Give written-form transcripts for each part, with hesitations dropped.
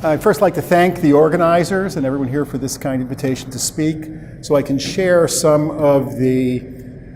I'd first like to thank the organizers and everyone here for this kind invitation to speak, so I can share some of the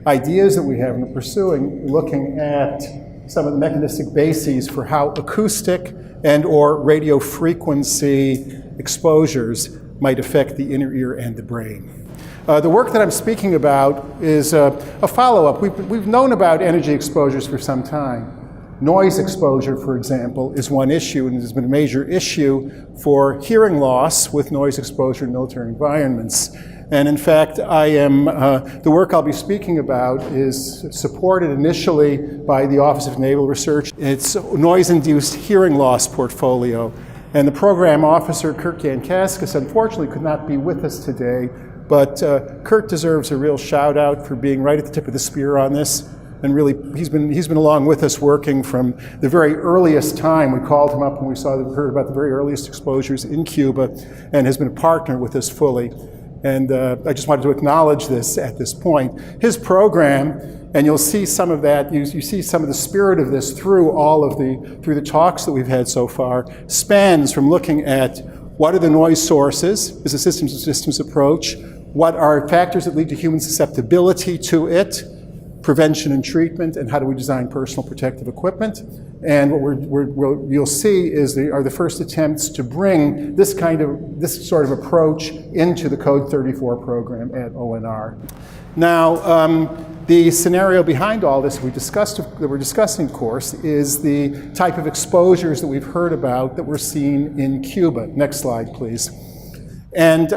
ideas that we have been pursuing, looking at some of the mechanistic bases for how acoustic and or radio frequency exposures might affect the inner ear and the brain. The work that I'm speaking about is a follow-up. We've known about energy exposures for some time. Noise exposure, for example, is one issue, and there's been a major issue for hearing loss with noise exposure in military environments. And in fact, the work I'll be speaking about is supported initially by the Office of Naval Research. It's noise-induced hearing loss portfolio. And the program officer, Kurt Yankaskis, unfortunately could not be with us today, but Kurt deserves a real shout out for being right at the tip of the spear on this. And really, he's been along with us working from the very earliest time. We called him up when we heard about the very earliest exposures in Cuba, and has been a partner with us fully. And I just wanted to acknowledge this at this point. His program, and you'll see some of that, you see some of the spirit of this through the talks that we've had so far, spans from looking at what are the noise sources, is a systems to systems approach, what are factors that lead to human susceptibility to it, prevention and treatment, and how do we design personal protective equipment. And what you'll see is are the first attempts to bring this sort of approach into the Code 34 program at ONR. Now, the scenario behind all this that we're discussing, of course, is the type of exposures that we've heard about that we're seeing in Cuba. Next slide, please. And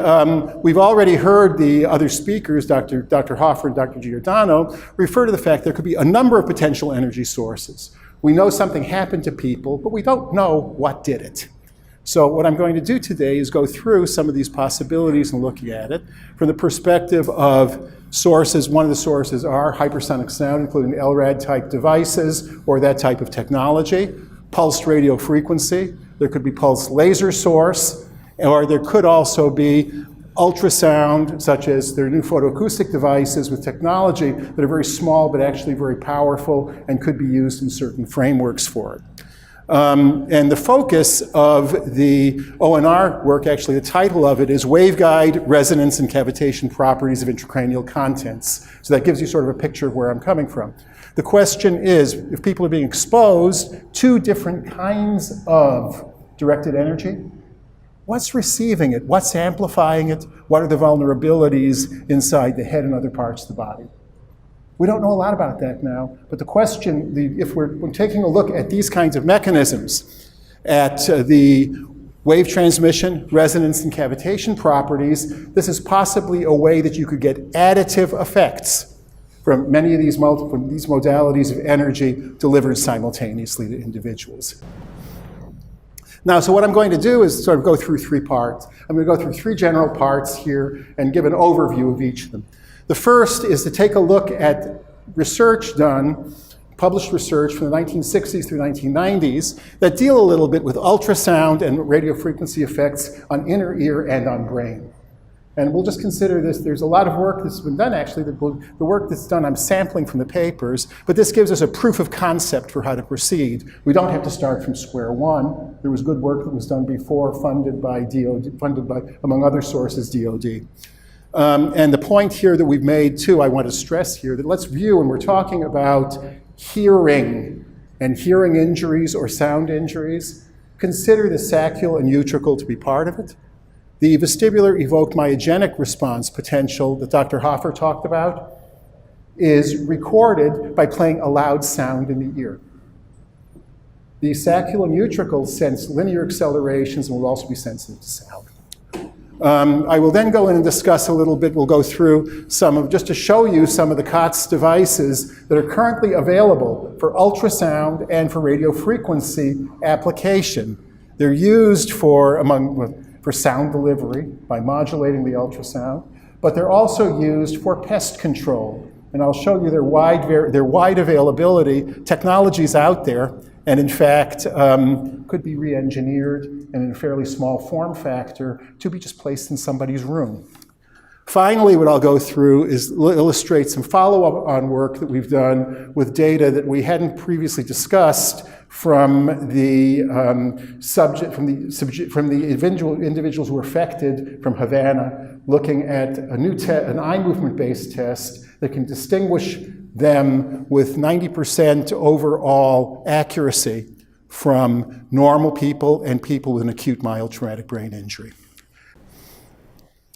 we've already heard the other speakers, Dr. Hoffer and Dr. Giordano, refer to the fact there could be a number of potential energy sources. We know something happened to people, but we don't know what did it. So what I'm going to do today is go through some of these possibilities and look at it from the perspective of sources. One of the sources are hypersonic sound, including LRAD-type devices or that type of technology, pulsed radio frequency. There could be pulsed laser source, or there could also be ultrasound, such as their new photoacoustic devices with technology that are very small but actually very powerful and could be used in certain frameworks for it. And the focus of the ONR work, actually the title of it is Waveguide, Resonance, and Cavitation Properties of Intracranial Contents. So that gives you sort of a picture of where I'm coming from. The question is, if people are being exposed to different kinds of directed energy, what's receiving it? What's amplifying it? What are the vulnerabilities inside the head and other parts of the body? We don't know a lot about that now, but the question, if we're taking a look at these kinds of mechanisms, at the wave transmission, resonance, and cavitation properties, this is possibly a way that you could get additive effects from many of these modalities of energy delivered simultaneously to individuals. Now, so what I'm going to do is sort of go through three parts. I'm going to go through three general parts here and give an overview of each of them. The first is to take a look at research done, published research from the 1960s through 1990s that deal a little bit with ultrasound and radio frequency effects on inner ear and on brain. And we'll just consider this. There's a lot of work that's been done, actually. The work that's done, I'm sampling from the papers, but this gives us a proof of concept for how to proceed. We don't have to start from square one. There was good work that was done before, funded by DOD, among other sources, DOD. And the point here that we've made, too, I want to stress here, that let's view, when we're talking about hearing and hearing injuries or sound injuries, consider the saccule and utricle to be part of it. The vestibular evoked myogenic response potential that Dr. Hoffer talked about is recorded by playing a loud sound in the ear. The saccule and utricle sense linear accelerations and will also be sensitive to sound. I will then go in and discuss a little bit, we'll go through just to show you some of the COTS devices that are currently available for ultrasound and for radio frequency application. They're used for sound delivery by modulating the ultrasound, but they're also used for pest control. And I'll show you their wide availability. Technologies out there, and in fact, could be re-engineered and in a fairly small form factor to be just placed in somebody's room. Finally, what I'll go through is illustrate some follow-up on work that we've done with data that we hadn't previously discussed from the individuals who were affected from HAVANA, looking at an eye movement-based test that can distinguish them with 90% overall accuracy from normal people and people with an acute mild traumatic brain injury.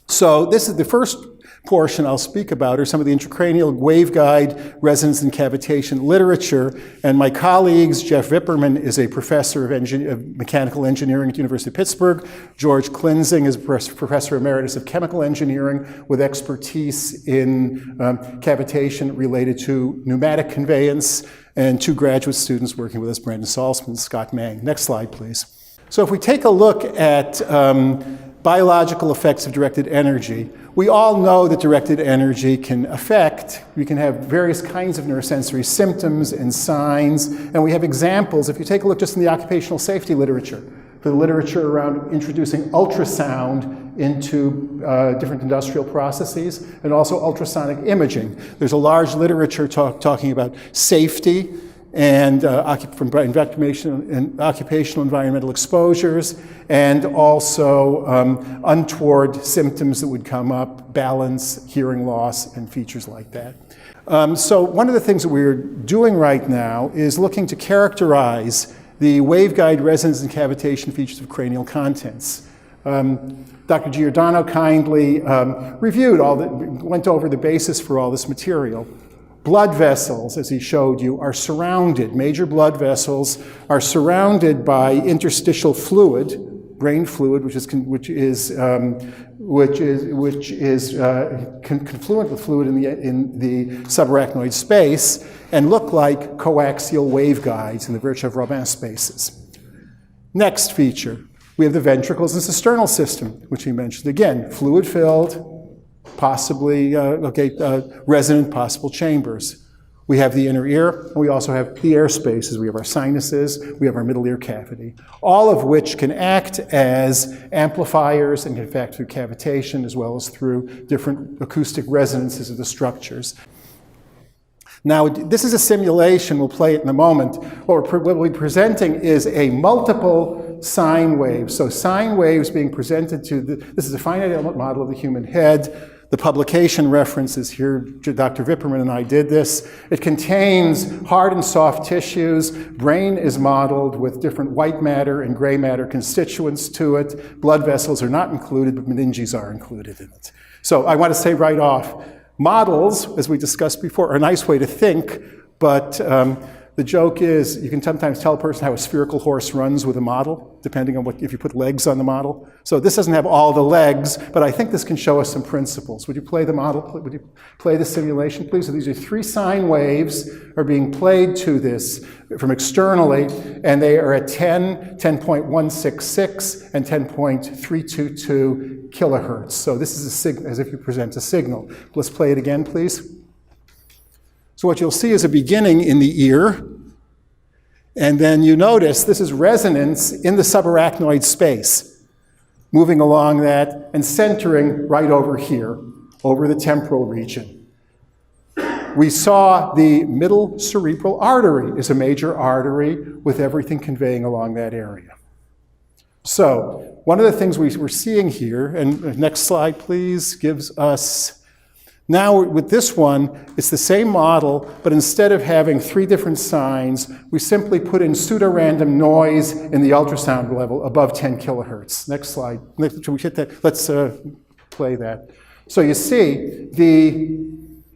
So this is the first portion I'll speak about are some of the intracranial waveguide resonance and cavitation literature. And my colleagues, Jeff Vipperman is a professor of mechanical engineering at the University of Pittsburgh. George Klinzing is professor emeritus of chemical engineering with expertise in cavitation related to pneumatic conveyance, and two graduate students working with us, Brandon Salzman and Scott Mang. Next slide, please. So if we take a look at biological effects of directed energy, we all know that directed energy can affect, we can have various kinds of neurosensory symptoms and signs, and we have examples. If you take a look just in the occupational safety literature, for the literature around introducing ultrasound into different industrial processes, and also ultrasonic imaging. There's a large literature talking about safety and occupational environmental exposures, and also untoward symptoms that would come up, balance, hearing loss, and features like that. So one of the things that we're doing right now is looking to characterize the waveguide resonance and cavitation features of cranial contents. Dr. Giordano kindly went over the basis for all this material. Blood vessels, as he showed you, are surrounded, major blood vessels are surrounded by interstitial fluid, brain fluid, which is confluent with fluid in the subarachnoid space, and look like coaxial waveguides in the Virchow-Robin spaces. Next feature, we have the ventricles and cisternal system, which he mentioned. Again, fluid-filled, possibly resonant possible chambers. We have the inner ear, and we also have the air spaces. We have our sinuses, we have our middle ear cavity, all of which can act as amplifiers and can act through cavitation as well as through different acoustic resonances of the structures. Now, this is a simulation, we'll play it in a moment. What we'll be presenting is a multiple sine wave. So sine waves being presented this is a finite element model of the human head. The publication references here, Dr. Vipperman and I did this. It contains hard and soft tissues. Brain is modeled with different white matter and gray matter constituents to it. Blood vessels are not included, but meninges are included in it. So I want to say right off, models, as we discussed before, are a nice way to think, but the joke is you can sometimes tell a person how a spherical horse runs with a model, depending on if you put legs on the model. So this doesn't have all the legs, but I think this can show us some principles. Would you play the model? Would you play the simulation, please? So these are 3 sine waves are being played to this from externally, and they are at 10, 10.166, and 10.322 kilohertz. So this is a signal, as if you present a signal. Let's play it again, please. So what you'll see is a beginning in the ear, and then you notice this is resonance in the subarachnoid space, moving along that and centering right over here, over the temporal region. We saw the middle cerebral artery is a major artery with everything conveying along that area. So one of the things we're seeing here, and next slide please, gives us, now with this one, it's the same model, but instead of having 3 different signs, we simply put in pseudo-random noise in the ultrasound level above 10 kilohertz. Next slide. Should we hit that? Let's play that. So you see the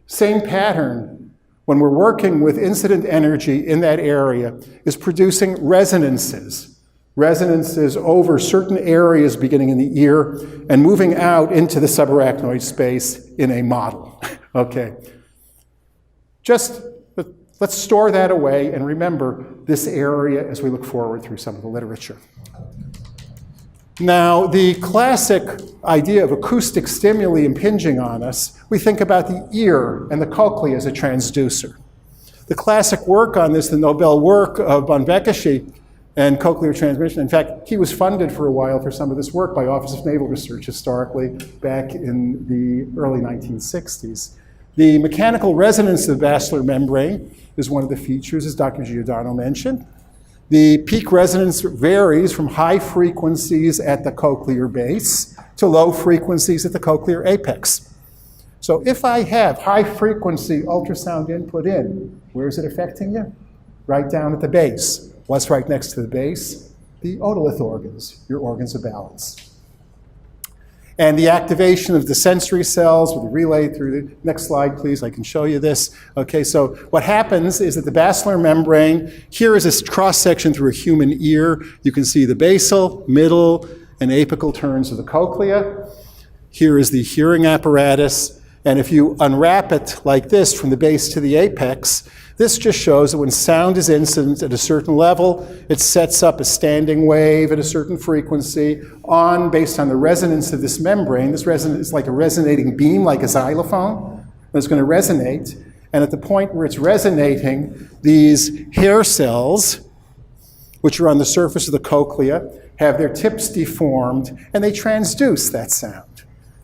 same pattern when we're working with incident energy in that area is producing resonances. Resonances over certain areas beginning in the ear and moving out into the subarachnoid space in a model. Okay. Just let's store that away and remember this area as we look forward through some of the literature. Now, the classic idea of acoustic stimuli impinging on us, we think about the ear and the cochlea as a transducer. The classic work on this, the Nobel work of Bonvekischi and cochlear transmission. In fact, he was funded for a while for some of this work by Office of Naval Research historically back in the early 1960s. The mechanical resonance of the basilar membrane is one of the features, as Dr. Giordano mentioned. The peak resonance varies from high frequencies at the cochlear base to low frequencies at the cochlear apex. So if I have high frequency ultrasound input in, where is it affecting you? Right down at the base. What's right next to the base? The otolith organs, your organs of balance. And the activation of the sensory cells with the relay through the next slide, please. I can show you this. Okay, so what happens is that the basilar membrane, here is a cross-section through a human ear. You can see the basal, middle, and apical turns of the cochlea. Here is the hearing apparatus. And if you unwrap it like this from the base to the apex, this just shows that when sound is incident at a certain level, it sets up a standing wave at a certain frequency based on the resonance of this membrane. This resonance is like a resonating beam, like a xylophone. It's going to resonate. And at the point where it's resonating, these hair cells, which are on the surface of the cochlea, have their tips deformed, and they transduce that sound.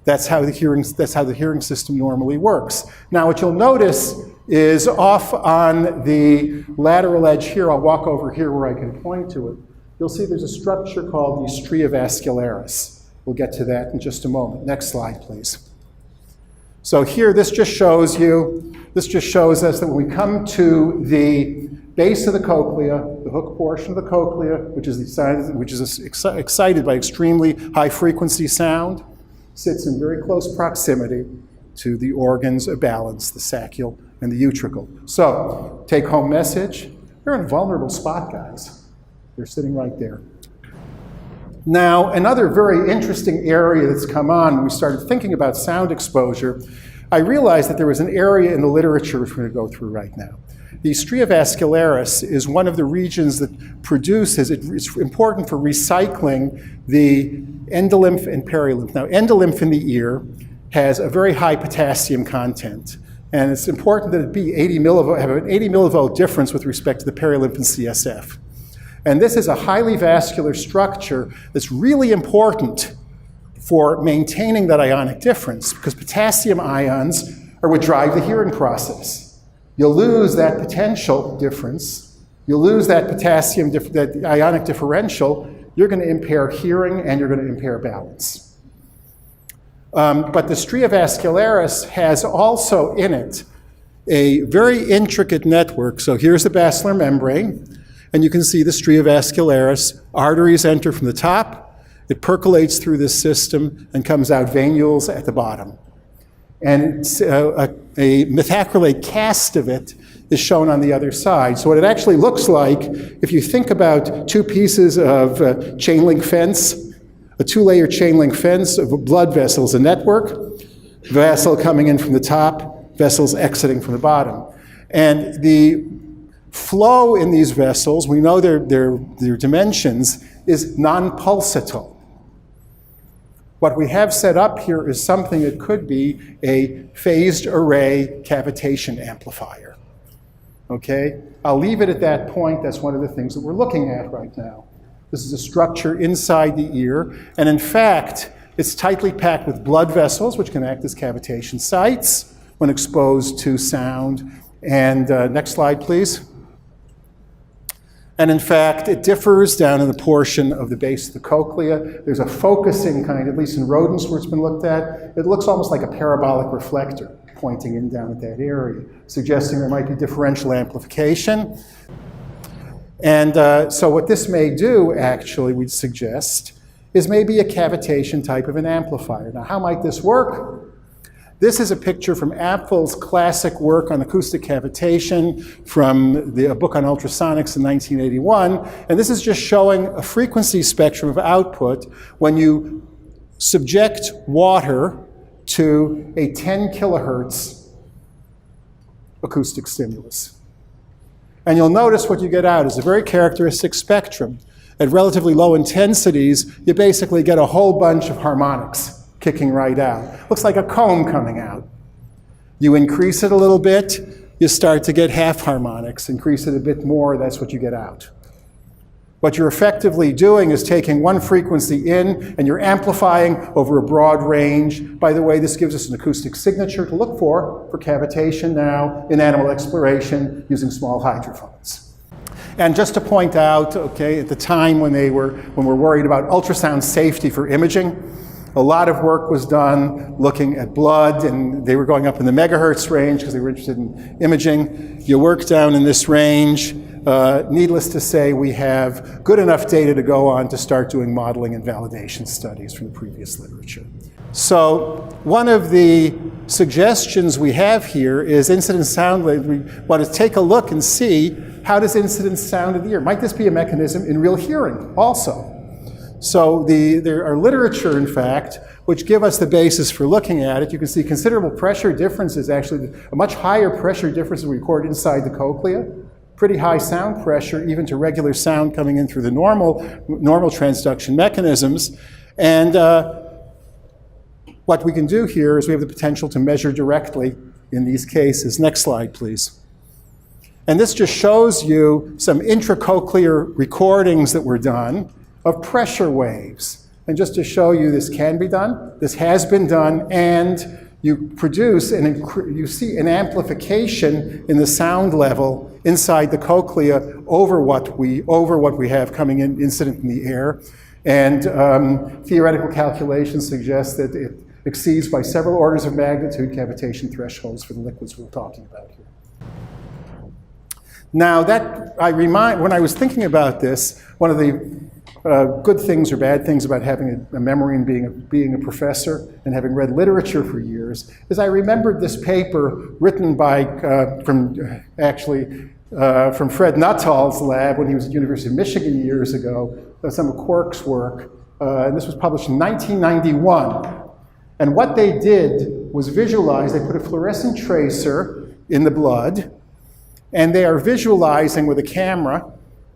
That's how the hearing system normally works. Now, what you'll notice is off on the lateral edge here, I'll walk over here where I can point to it. You'll see there's a structure called the stria vascularis. We'll get to that in just a moment. Next slide, please. So here, this just shows us that when we come to the base of the cochlea, the hook portion of the cochlea, which is excited by extremely high frequency sound, sits in very close proximity to the organs of balance, the saccule and the utricle. So, take-home message, they're in a vulnerable spot, guys. They're sitting right there. Now, another very interesting area that's come on when we started thinking about sound exposure, I realized that there was an area in the literature which we're going to go through right now. The stria vascularis is one of the regions that produces, it's important for recycling the endolymph and perilymph. Now, endolymph in the ear has a very high potassium content, and it's important that it be have an 80 millivolt difference with respect to the perilymph and CSF. And this is a highly vascular structure that's really important for maintaining that ionic difference, because potassium ions are what drive the hearing process. You'll lose that potential difference, you'll lose that potassium, that ionic differential, you're going to impair hearing and you're going to impair balance. But the stria vascularis has also in it a very intricate network. So here's the basilar membrane, and you can see the stria vascularis. Arteries enter from the top, it percolates through this system and comes out venules at the bottom. And it's, a methacrylate cast of it is shown on the other side. So what it actually looks like, if you think about two pieces of chain link fence, a two-layer chain link fence of blood vessels, a network, vessel coming in from the top, vessels exiting from the bottom. And the flow in these vessels, we know their dimensions, is non-pulsatile. What we have set up here is something that could be a phased array cavitation amplifier. Okay? I'll leave it at that point. That's one of the things that we're looking at right now. This is a structure inside the ear, and in fact, it's tightly packed with blood vessels, which can act as cavitation sites when exposed to sound. And next slide, please. And in fact, it differs down in the portion of the base of the cochlea. There's a focusing kind, at least in rodents where it's been looked at. It looks almost like a parabolic reflector pointing in down at that area, suggesting there might be differential amplification. And so what this may do, actually, we'd suggest, is maybe a cavitation type of an amplifier. Now, how might this work? This is a picture from Apfel's classic work on acoustic cavitation from a book on ultrasonics in 1981. And this is just showing a frequency spectrum of output when you subject water to a 10 kilohertz acoustic stimulus. And you'll notice what you get out is a very characteristic spectrum. At relatively low intensities, you basically get a whole bunch of harmonics kicking right out. Looks like a comb coming out. You increase it a little bit, you start to get half harmonics. Increase it a bit more, that's what you get out. What you're effectively doing is taking one frequency in and you're amplifying over a broad range. By the way, this gives us an acoustic signature to look for cavitation now in animal exploration using small hydrophones. And just to point out, okay, at the time when we're worried about ultrasound safety for imaging, a lot of work was done looking at blood, and they were going up in the megahertz range because they were interested in imaging. You work down in this range. Needless to say, we have good enough data to go on to start doing modeling and validation studies from the previous literature. So one of the suggestions we have here is incidence sound. We want to take a look and see, how does incidence sound in the ear? Might this be a mechanism in real hearing also? So there are literature, in fact, which give us the basis for looking at it. You can see considerable pressure differences, actually a much higher pressure difference than we record inside the cochlea. Pretty high sound pressure, even to regular sound coming in through the normal transduction mechanisms. And what we can do here is we have the potential to measure directly in these cases. Next slide, please. And this just shows you some intracochlear recordings that were done of pressure waves. And just to show you this can be done, this has been done, and you produce you see an amplification in the sound level inside the cochlea over what we have coming in incident in the air. And theoretical calculations suggest that it exceeds by several orders of magnitude cavitation thresholds for the liquids we're talking about here. Now when I was thinking about this, one of the good things or bad things about having a memory and being a professor and having read literature for years is I remembered this paper written by, from Fred Nuttall's lab when he was at the University of Michigan years ago, some of Quirk's work, and this was published in 1991. And what they did was visualize, they put a fluorescent tracer in the blood, and they are visualizing with a camera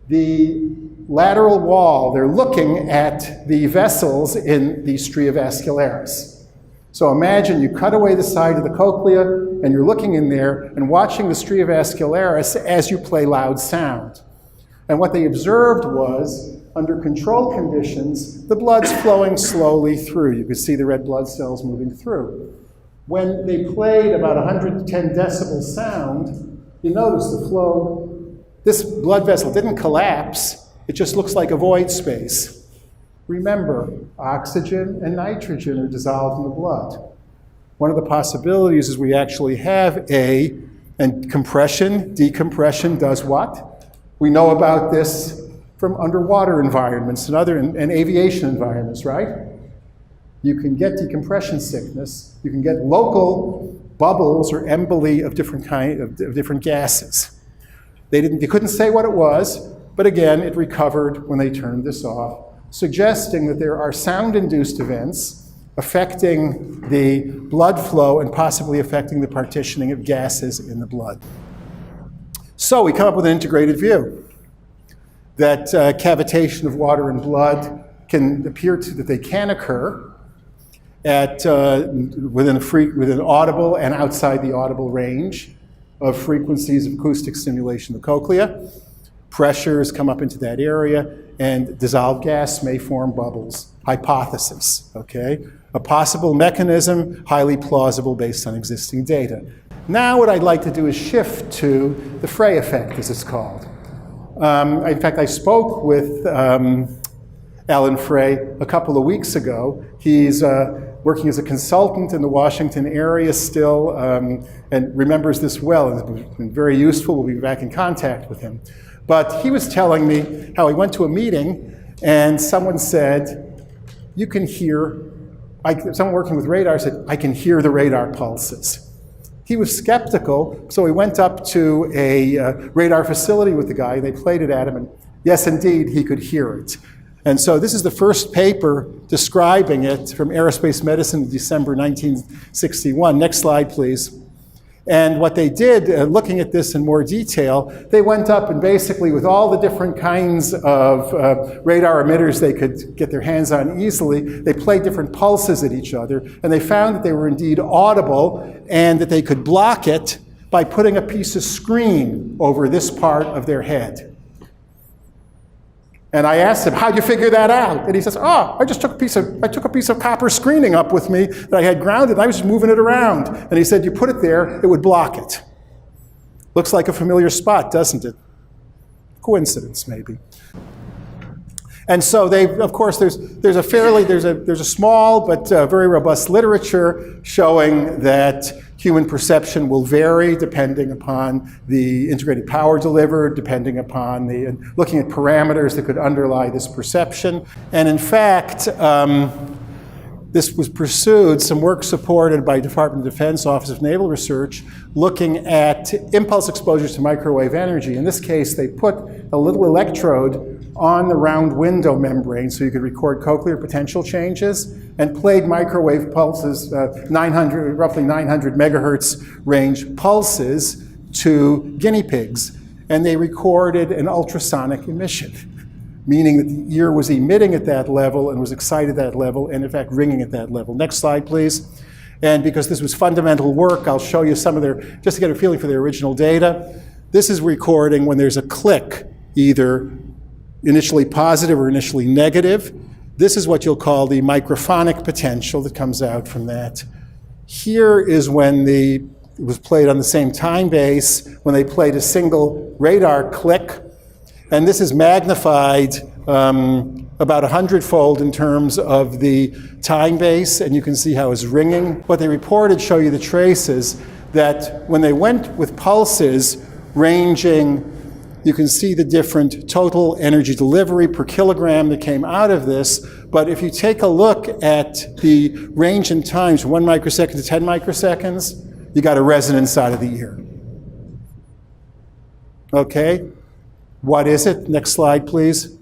the lateral wall. They're looking at the vessels in the stria vascularis. So imagine you cut away the side of the cochlea and you're looking in there and watching the stria vascularis as you play loud sound. And what they observed was, under control conditions, the blood's flowing slowly through. You could see the red blood cells moving through. When they played about 110 decibel sound, you notice the flow. This blood vessel didn't collapse. It just looks like a void space. Remember, oxygen and nitrogen are dissolved in the blood. One of the possibilities is we actually have and compression, decompression does what? We know about this from underwater environments and aviation environments, right? You can get decompression sickness. You can get local bubbles or emboli of different gases. They couldn't say what it was, but again, it recovered when they turned this off, suggesting that there are sound-induced events affecting the blood flow and possibly affecting the partitioning of gases in the blood. So we come up with an integrated view that cavitation of water and blood can that they can occur at within audible and outside the audible range of frequencies of acoustic stimulation of the cochlea. Pressures come up into that area, and dissolved gas may form bubbles. Hypothesis, okay? A possible mechanism, highly plausible based on existing data. Now what I'd like to do is shift to the FREY effect, as it's called. In fact, I spoke with Alan Frey a couple of weeks ago. He's working as a consultant in the Washington area still, and remembers this well. It's been very useful. We'll be back in contact with him. But he was telling me how he went to a meeting and someone said, you can hear, someone working with radar said, I can hear the radar pulses. He was skeptical, so he went up to a radar facility with the guy, and they played it at him, and yes, indeed, he could hear it. And so this is the first paper describing it from Aerospace Medicine in December 1961. Next slide, please. And what they did, looking at this in more detail, they went up and basically with all the different kinds of radar emitters they could get their hands on easily, they played different pulses at each other, and they found that they were indeed audible and that they could block it by putting a piece of screen over this part of their head. And I asked him, how'd you figure that out? And he says, oh, I took a piece of copper screening up with me that I had grounded, and I was just moving it around. And he said, you put it there, it would block it. Looks like a familiar spot, doesn't it? Coincidence, maybe. And so of course, there's a small but very robust literature showing that human perception will vary depending upon the integrated power delivered, depending upon looking at parameters that could underlie this perception. And in fact, this was pursued, some work supported by Department of Defense, Office of Naval Research, looking at impulse exposures to microwave energy. In this case, they put a little electrode on the round window membrane so you could record cochlear potential changes, and played microwave pulses, roughly 900 megahertz range pulses to guinea pigs. And they recorded an ultrasonic emission, meaning that the ear was emitting at that level and was excited at that level, and in fact ringing at that level. Next slide, please. And because this was fundamental work, I'll show you some of just to get a feeling for the original data. This is recording when there's a click, either initially positive or initially negative. This is what you'll call the microphonic potential that comes out from that. Here is when it was played on the same time base, when they played a single radar click. And this is magnified about 100-fold in terms of the time base, and you can see how it's ringing. What they reported show you the traces that when they went with pulses ranging, you can see the different total energy delivery per kilogram that came out of this. But if you take a look at the range in times, 1 microsecond to 10 microseconds, you got a resonance out of the ear. Okay? What is it? Next slide, please.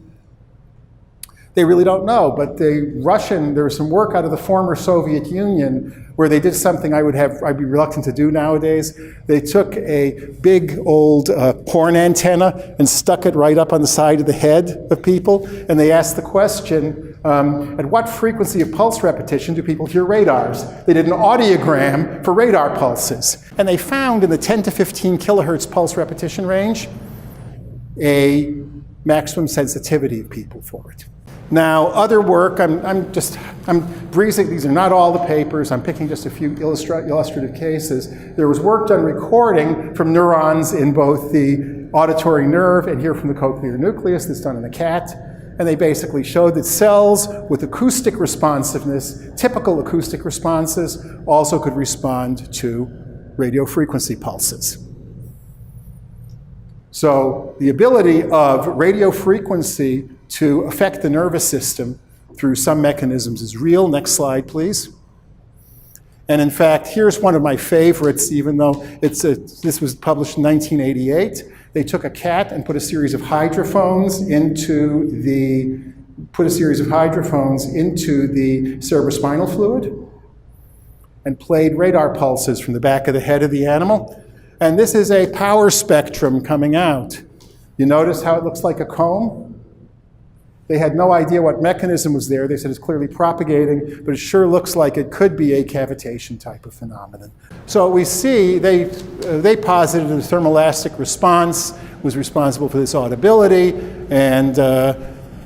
They really don't know, but there was some work out of the former Soviet Union where they did something I'd be reluctant to do nowadays. They took a big old horn antenna and stuck it right up on the side of the head of people, and they asked the question, at what frequency of pulse repetition do people hear radars? They did an audiogram for radar pulses, and they found in the 10 to 15 kilohertz pulse repetition range a maximum sensitivity of people for it. Now, other work, I'm breezing, these are not all the papers, I'm picking just a few illustrative cases. There was work done recording from neurons in both the auditory nerve and here from the cochlear nucleus that's done in a cat. And they basically showed that cells with acoustic responsiveness, typical acoustic responses, also could respond to radio frequency pulses. So the ability of radio frequency to affect the nervous system through some mechanisms is real. Next slide, please. And in fact, here's one of my favorites, even though this was published in 1988. They took a cat and put a series of hydrophones into the cerebrospinal fluid and played radar pulses from the back of the head of the animal. And this is a power spectrum coming out. You notice how it looks like a comb? They had no idea what mechanism was there. They said it's clearly propagating, but it sure looks like it could be a cavitation type of phenomenon. So we see they posited a thermoelastic response was responsible for this audibility, and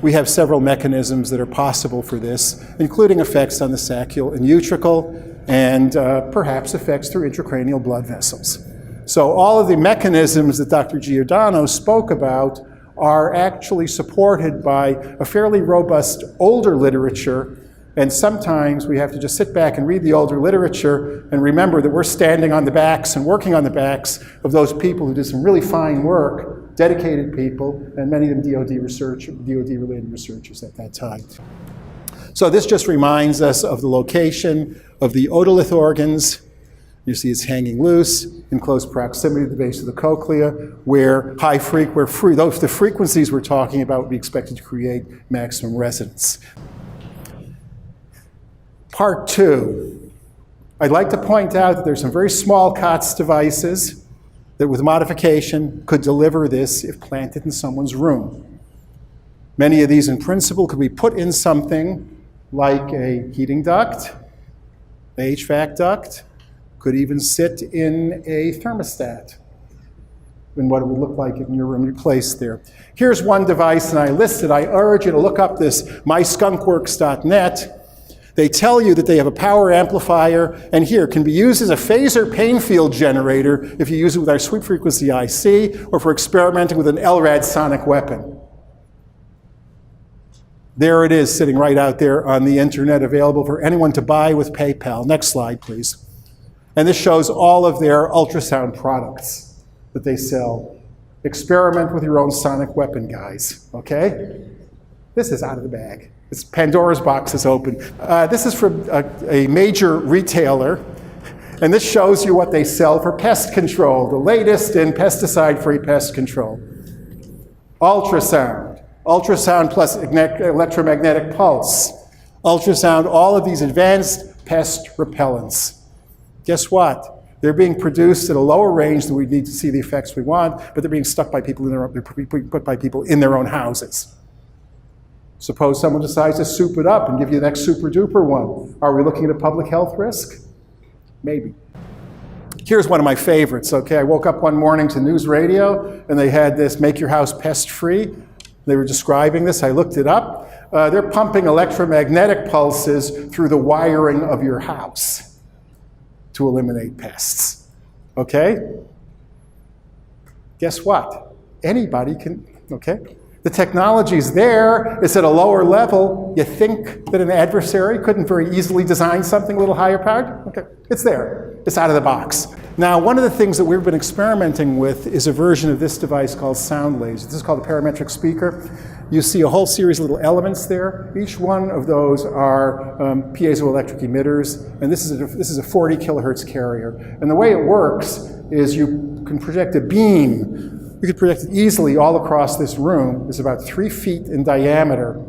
we have several mechanisms that are possible for this, including effects on the saccule and utricle, and perhaps effects through intracranial blood vessels. So all of the mechanisms that Dr. Giordano spoke about are actually supported by a fairly robust older literature, and sometimes we have to just sit back and read the older literature and remember that we're standing on the backs and working on the backs of those people who did some really fine work, dedicated people, and many of them DoD-related researchers at that time. So this just reminds us of the location of the otolith organs. You see it's hanging loose in close proximity to the base of the cochlea, where the frequencies we're talking about would be expected to create maximum resonance. Part 2. I'd like to point out that there's some very small COTS devices that with modification could deliver this if planted in someone's room. Many of these in principle could be put in something like a heating duct, a HVAC duct, could even sit in a thermostat. and what it would look like in your room you place there. Here's one device, and I urge you to look up this myskunkworks.net. They tell you that they have a power amplifier, and here, can be used as a phaser pain field generator if you use it with our sweep frequency IC, or for experimenting with an LRAD sonic weapon. There it is, sitting right out there on the internet, available for anyone to buy with PayPal. Next slide, please. And this shows all of their ultrasound products that they sell. Experiment with your own sonic weapon, guys, okay? This is out of the bag. It's Pandora's box is open. This is from a major retailer, and this shows you what they sell for pest control, the latest in pesticide-free pest control. Ultrasound plus electromagnetic pulse, ultrasound, all of these advanced pest repellents. Guess what? They're being produced at a lower range than we need to see the effects we want, but they're being stuck by people put by people in their own houses. Suppose someone decides to soup it up and give you the next super duper one. Are we looking at a public health risk? Maybe. Here's one of my favorites, okay? I woke up one morning to news radio, and they had this, make your house pest free. They were describing this, I looked it up. They're pumping electromagnetic pulses through the wiring of your house to eliminate pests, okay? Guess what? Anybody can, okay? The technology's there, it's at a lower level. You think that an adversary couldn't very easily design something a little higher powered? Okay, it's there, it's out of the box. Now, one of the things that we've been experimenting with is a version of this device called Sound Laser. This is called a parametric speaker. You see a whole series of little elements there. Each one of those are piezoelectric emitters, and this is a 40 kilohertz carrier. And the way it works is you can project a beam. You could project it easily all across this room. It's about 3 feet in diameter.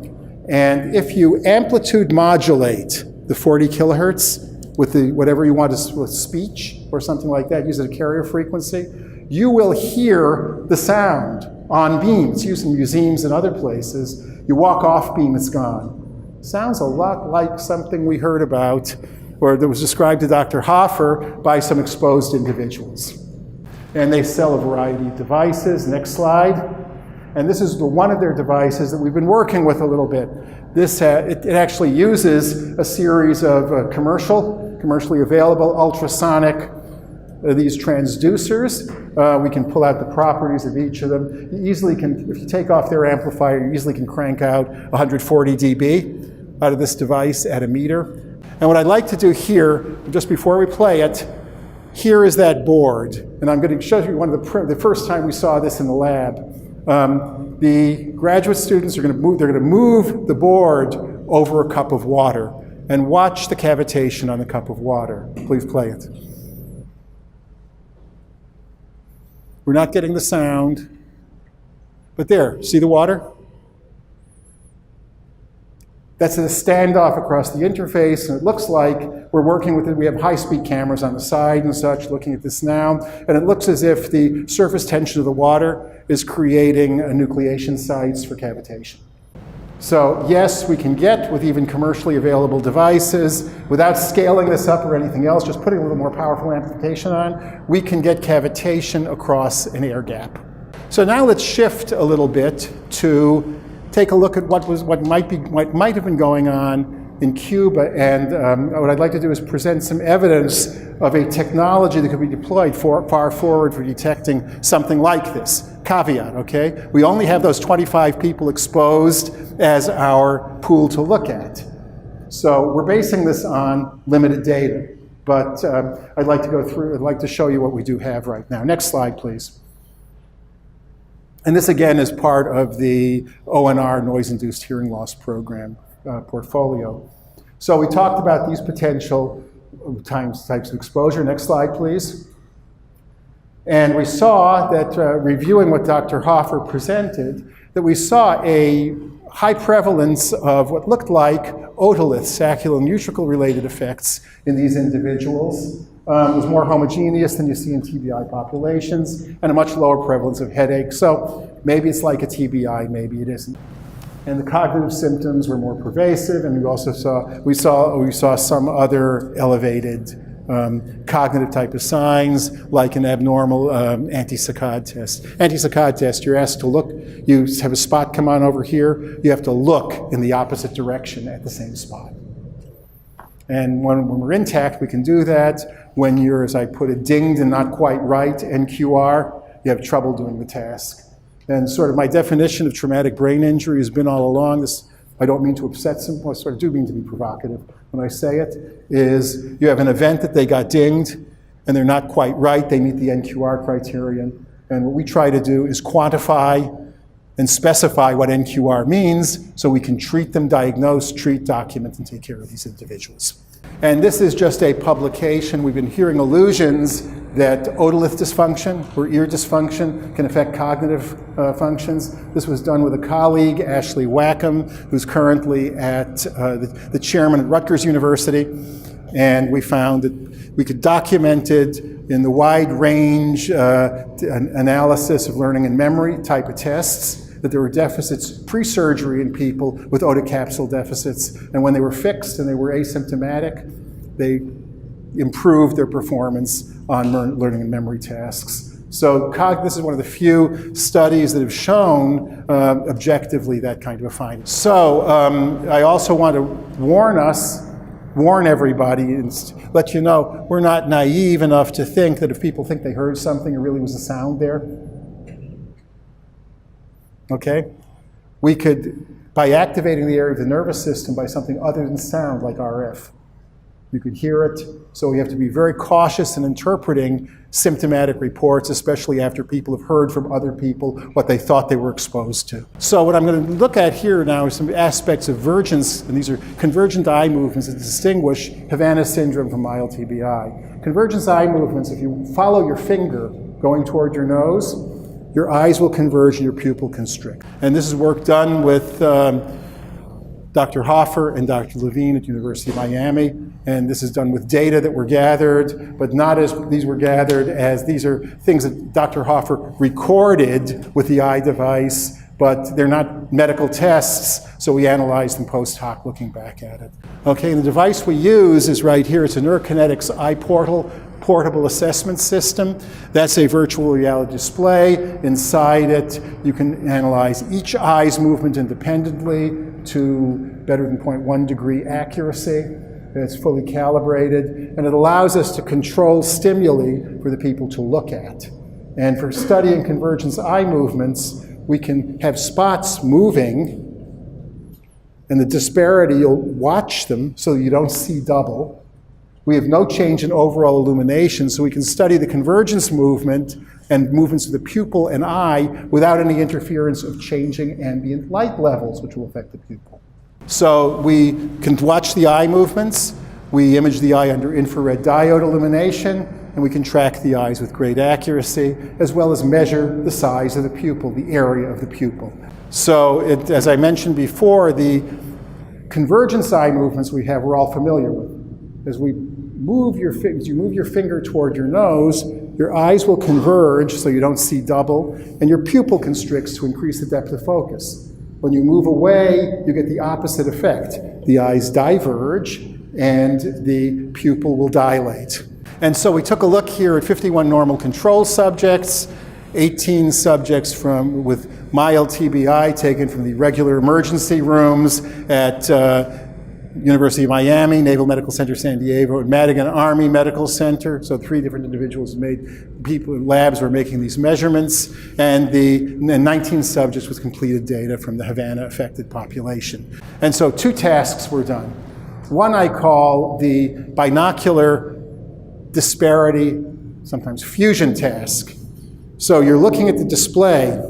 And if you amplitude modulate the 40 kilohertz with whatever you want with speech or something like that, use a carrier frequency, you will hear the sound on beam. It's used in museums and other places. You walk off beam, it's gone. Sounds a lot like something we heard about, or that was described to Dr. Hoffer by some exposed individuals. And they sell a variety of devices. Next slide. And this is one of their devices that we've been working with a little bit. This it actually uses a series of commercially available ultrasonic, these transducers. We can pull out the properties of each of them. You easily can, if you take off their amplifier, you easily can crank out 140 dB out of this device at a meter. And what I'd like to do here, just before we play it, here is that board, and I'm going to show you one of the first time we saw this in the lab. The graduate students are going to move, they're going to move the board over a cup of water and watch the cavitation on the cup of water. Please play it. We're not getting the sound, but there, see the water? That's a standoff across the interface, and it looks like we're working with it. We have high-speed cameras on the side and such, looking at this now, and it looks as if the surface tension of the water is creating nucleation sites for cavitation. So yes, we can get, with even commercially available devices, without scaling this up or anything else, just putting a little more powerful amplification on, we can get cavitation across an air gap. So now let's shift a little bit to take a look at what might have been going on in Cuba, and what I'd like to do is present some evidence of a technology that could be deployed far forward for detecting something like this. Caveat, okay? We only have those 25 people exposed as our pool to look at. So we're basing this on limited data, but I'd like to show you what we do have right now. Next slide, please. And this, again, is part of the ONR, Noise-Induced Hearing Loss Program portfolio. So we talked about these potential types of exposure. Next slide, please. And we saw that, reviewing what Dr. Hoffer presented, that we saw a high prevalence of what looked like otolith, saculonutrical related effects in these individuals. It was more homogeneous than you see in TBI populations, and a much lower prevalence of headache. So maybe it's like a TBI, maybe it isn't. And the cognitive symptoms were more pervasive, and we also saw some other elevated cognitive type of signs, like an abnormal anti-saccade test. Anti-saccade test, you're asked to look, you have a spot come on over here, you have to look in the opposite direction at the same spot. And when we're intact, we can do that. When you're, as I put it, dinged and not quite right, NQR, you have trouble doing the task. And sort of my definition of traumatic brain injury has been all along, this, I don't mean to upset some, I sort of do mean to be provocative when I say it, is you have an event that they got dinged and they're not quite right, they meet the NQR criterion. And what we try to do is quantify and specify what NQR means so we can treat them, diagnose, treat, document, and take care of these individuals. And this is just a publication. We've been hearing allusions that otolith dysfunction or ear dysfunction can affect cognitive functions. This was done with a colleague, Ashley Wackham, who's currently at the chairman at Rutgers University. And we found that we could document it in the wide range analysis of learning and memory type of tests, that there were deficits pre-surgery in people with otocapsule deficits. And when they were fixed and they were asymptomatic, they improved their performance on learning and memory tasks. So this is one of the few studies that have shown objectively that kind of a finding. So I also want to warn everybody and let you know we're not naive enough to think that if people think they heard something, it really was a sound there. Okay? We could, by activating the area of the nervous system by something other than sound, like RF, you could hear it. So we have to be very cautious in interpreting symptomatic reports, especially after people have heard from other people what they thought they were exposed to. So what I'm going to look at here now are some aspects of vergence, and these are convergent eye movements that distinguish HAVANA syndrome from mild TBI. Convergent eye movements, if you follow your finger going toward your nose, your eyes will converge and your pupil constrict. And this is work done with Dr. Hoffer and Dr. Levine at the University of Miami. And this is done with data that were gathered, but not as these were gathered as these are things that Dr. Hoffer recorded with the eye device, but they're not medical tests, so we analyzed them post hoc looking back at it. Okay, and the device we use is right here. It's a Neurokinetics eye portable assessment system. That's a virtual reality display. Inside it, you can analyze each eye's movement independently to better than 0.1 degree accuracy. It's fully calibrated, and it allows us to control stimuli for the people to look at. And for studying convergence eye movements, we can have spots moving, and the disparity, you'll watch them so you don't see double. We have no change in overall illumination, so we can study the convergence movement and movements of the pupil and eye without any interference of changing ambient light levels, which will affect the pupil. So we can watch the eye movements, we image the eye under infrared diode illumination, and we can track the eyes with great accuracy, as well as measure the size of the pupil, the area of the pupil. So as I mentioned before, the convergence eye movements we have, we're all familiar with. As you move your finger toward your nose, your eyes will converge so you don't see double, and your pupil constricts to increase the depth of focus. When you move away, you get the opposite effect. The eyes diverge, and the pupil will dilate. And so we took a look here at 51 normal control subjects, 18 subjects with mild TBI taken from the regular emergency rooms at University of Miami, Naval Medical Center San Diego, and Madigan Army Medical Center. So 3 different individuals people in labs were making these measurements, and 19 subjects with completed data from the HAVANA affected population. And so 2 tasks were done. One I call the binocular disparity, sometimes fusion task. So you're looking at the display,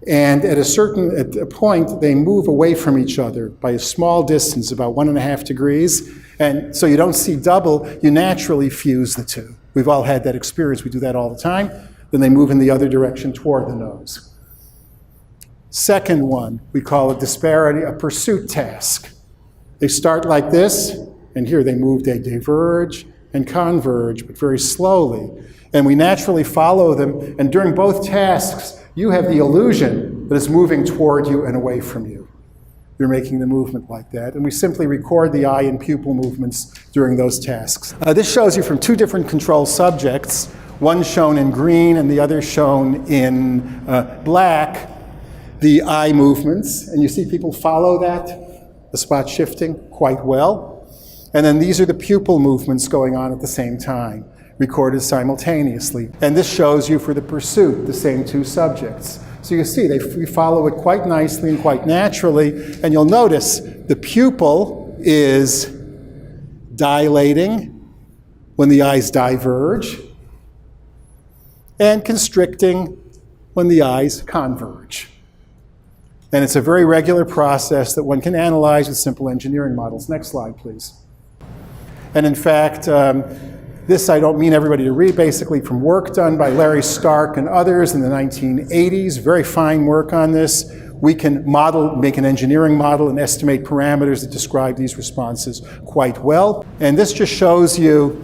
and at a point, they move away from each other by a small distance, about 1.5 degrees. And so you don't see double, you naturally fuse the 2. We've all had that experience. We do that all the time. Then they move in the other direction toward the nose. Second one, we call it disparity, a pursuit task. They start like this, and here they move, they diverge and converge, but very slowly. And we naturally follow them, and during both tasks, you have the illusion that it's moving toward you and away from you. you're making the movement like that. And we simply record the eye and pupil movements during those tasks. This shows you from two different control subjects, one shown in green and the other shown in black, the eye movements. And you see people follow that, the spot shifting, quite well. And then these are the pupil movements going on at the same time, recorded simultaneously. And this shows you for the pursuit, the same two subjects. So you see, we follow it quite nicely and quite naturally, and you'll notice the pupil is dilating when the eyes diverge, and constricting when the eyes converge. And it's a very regular process that one can analyze with simple engineering models. Next slide, please. And in fact, this I don't mean everybody to read, basically from work done by Larry Stark and others in the 1980s, very fine work on this. We can make an engineering model and estimate parameters that describe these responses quite well. And this just shows you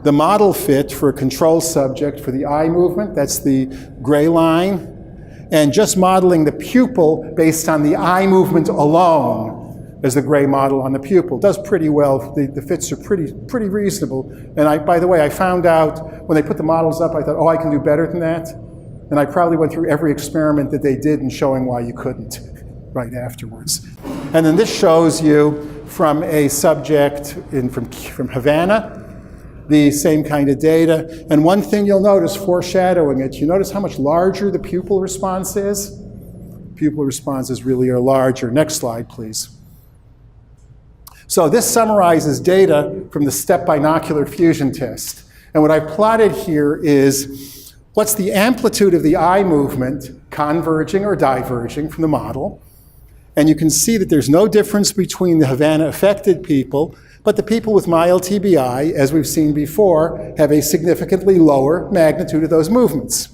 the model fit for a control subject for the eye movement, that's the gray line, and just modeling the pupil based on the eye movement alone as the gray model on the pupil. Does pretty well. The fits are pretty reasonable. And by the way, I found out when they put the models up, I thought, oh, I can do better than that. And I probably went through every experiment that they did in showing why you couldn't right afterwards. And then this shows you from a subject from Havana, the same kind of data. And one thing you'll notice, foreshadowing it, you notice how much larger the pupil response is? Pupil responses really are larger. Next slide, please. So this summarizes data from the step binocular fusion test. And what I plotted here is what's the amplitude of the eye movement converging or diverging from the model. And you can see that there's no difference between the Havana affected people, but the people with mild TBI, as we've seen before, have a significantly lower magnitude of those movements.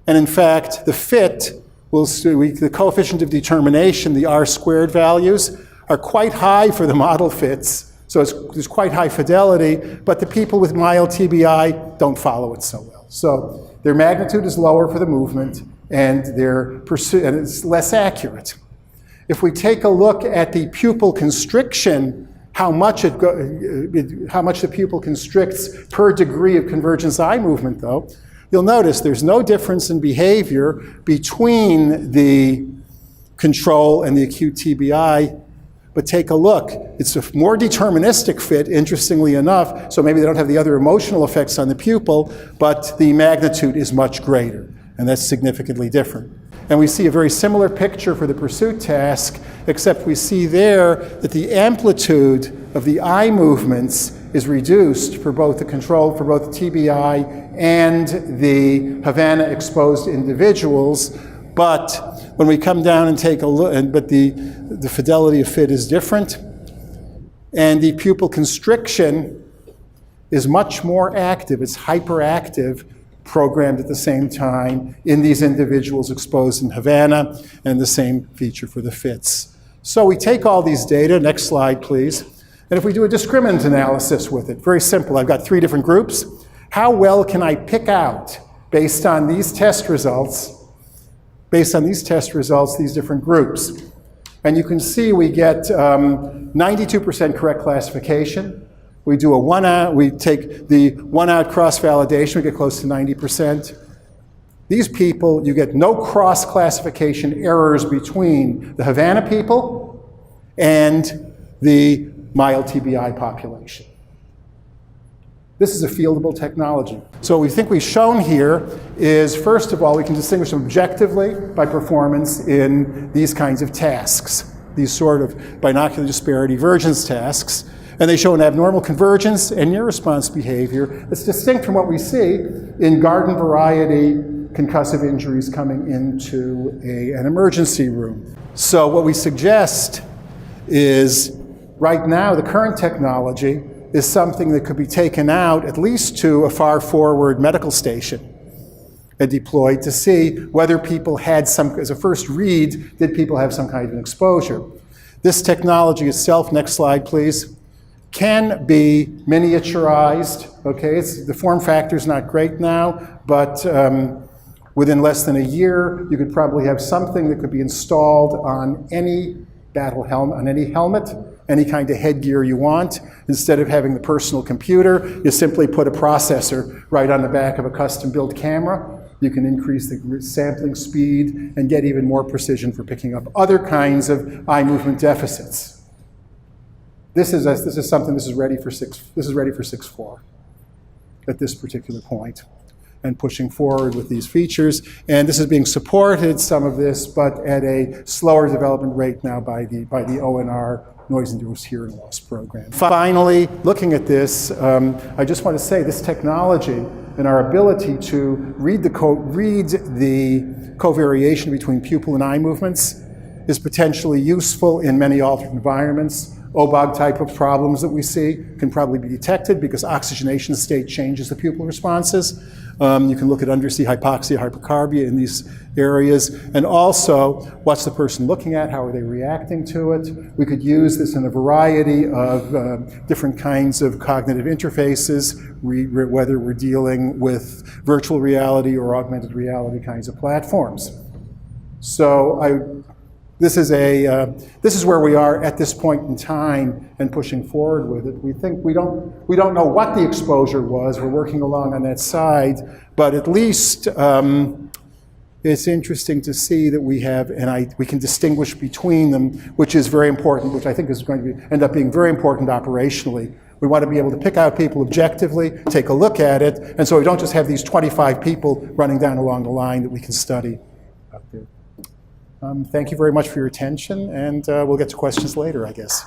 And in fact, the fit, the coefficient of determination, the R-squared values, are quite high for the model fits, so there's quite high fidelity, but the people with mild TBI don't follow it so well. So their magnitude is lower for the movement, and it's less accurate. If we take a look at the pupil constriction, how much the pupil constricts per degree of convergence eye movement, though, you'll notice there's no difference in behavior between the control and the acute TBI. But take a look, it's a more deterministic fit, interestingly enough, so maybe they don't have the other emotional effects on the pupil, but the magnitude is much greater, and that's significantly different. And we see a very similar picture for the pursuit task, except we see there that the amplitude of the eye movements is reduced for both the control, for both the TBI and the Havana exposed individuals. But when we come down and take a look, but the fidelity of fit is different, and the pupil constriction is much more active. It's hyperactive, programmed at the same time in these individuals exposed in Havana, and the same feature for the fits. So we take all these data, next slide please, and if we do a discriminant analysis with it, very simple. I've got 3 different groups. How well can I pick out, based on these test results, these different groups? And you can see we get 92% correct classification. We do a one-out, we take the one-out cross-validation, we get close to 90%. These people, you get no cross-classification errors between the Havana people and the mild TBI population. This is a fieldable technology. So what we think we've shown here is, first of all, we can distinguish them objectively by performance in these kinds of tasks, these sort of binocular disparity divergence tasks. And they show an abnormal convergence and near response behavior that's distinct from what we see in garden variety concussive injuries coming into an emergency room. So what we suggest is, right now, the current technology is something that could be taken out at least to a far forward medical station and deployed to see whether people had as a first read, did people have some kind of an exposure. This technology itself, next slide please, can be miniaturized, okay? The form factor is not great now, but within less than a year, you could probably have something that could be installed on any battle helmet, on any helmet, any kind of headgear you want. Instead of having the personal computer, you simply put a processor right on the back of a custom-built camera. You can increase the sampling speed and get even more precision for picking up other kinds of eye movement deficits. This is ready for 6.4 at this particular point, and pushing forward with these features. And this is being supported, some of this, but at a slower development rate now by the ONR Noise-Induced Hearing Loss program. Finally, looking at this, I just want to say this technology and our ability to read the covariation between pupil and eye movements is potentially useful in many altered environments. OBOG type of problems that we see can probably be detected because oxygenation state changes the pupil responses. You can look at undersea hypoxia, hypercarbia in these areas, and also what's the person looking at, how are they reacting to it. We could use this in a variety of different kinds of cognitive interfaces, whether we're dealing with virtual reality or augmented reality kinds of platforms. So this is where we are at this point in time and pushing forward with it. We think we don't know what the exposure was. We're working along on that side, but at least it's interesting to see that we have, and we can distinguish between them, which is very important, which I think is going to end up being very important operationally. We want to be able to pick out people objectively, take a look at it, and so we don't just have these 25 people running down along the line that we can study up there. Thank you very much for your attention, and we'll get to questions later, I guess.